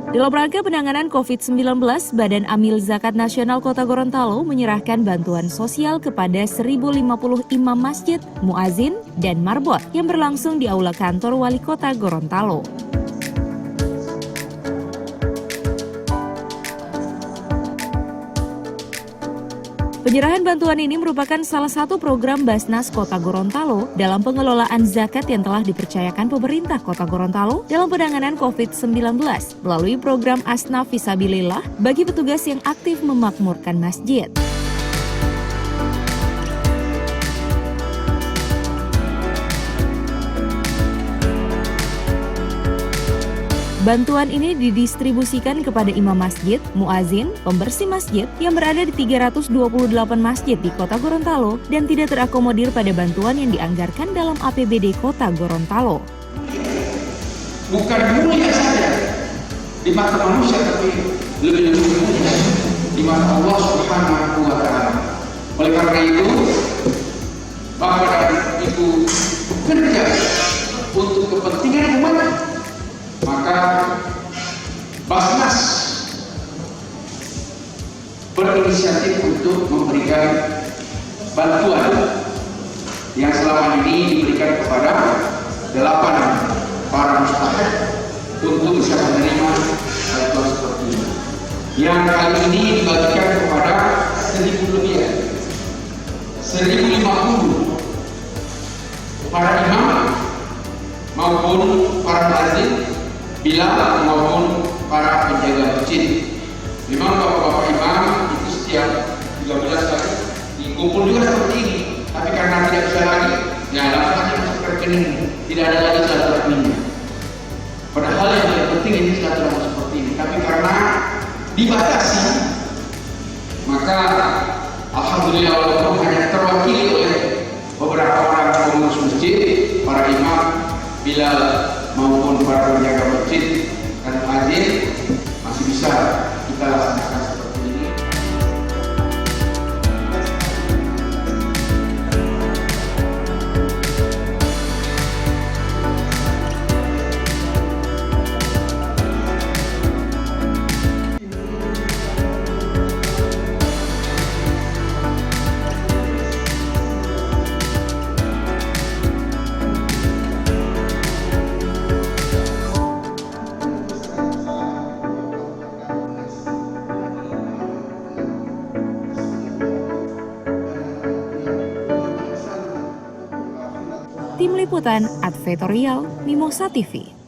Dalam rangka penanganan COVID-19, Badan Amil Zakat Nasional Kota Gorontalo menyerahkan bantuan sosial kepada 1.050 imam masjid, muazin, dan marbot yang berlangsung di Aula Kantor Wali Kota Gorontalo. Penyerahan bantuan ini merupakan salah satu program Basnas Kota Gorontalo dalam pengelolaan zakat yang telah dipercayakan pemerintah Kota Gorontalo dalam penanganan COVID-19 melalui program Asnaf Fisabilillah bagi petugas yang aktif memakmurkan masjid. Bantuan ini didistribusikan kepada imam masjid, muazin, pembersih masjid yang berada di 328 masjid di Kota Gorontalo dan tidak terakomodir pada bantuan yang dianggarkan dalam APBD Kota Gorontalo. Bukan mulia saja di mata manusia, tapi lebih mulia di mata Allah Subhanahu wa Ta'ala. Oleh karena itu, Bapak dan Ibu kerja untuk kepentingan umat, maka Basnas berinisiatif untuk memberikan bantuan yang selama ini diberikan kepada 8 para mustahik untuk bisa menerima bantuan seperti ini. Yang kali ini dibagikan kepada 1.000 lebih, 1.050 para imam maupun para muazin, bila maupun para penjaga masjid. Memang bapak-bapak imam itu setiap 13 hari dikumpul juga seperti ini, tapi karena tidak bisa lagi, ya langsung aja masuk ke rekening, tidak ada lagi silaturahminya. Padahal yang paling penting ini silaturahmi seperti ini, tapi karena dibatasi, maka alhamdulillah walaupun hanya terwakili oleh beberapa orang pengurus masjid, para imam, bila maupun para penjaga masjid dan muazin, masih bisa kita laksanakan seperti ini. Tim Liputan Advertorial Mimosa TV.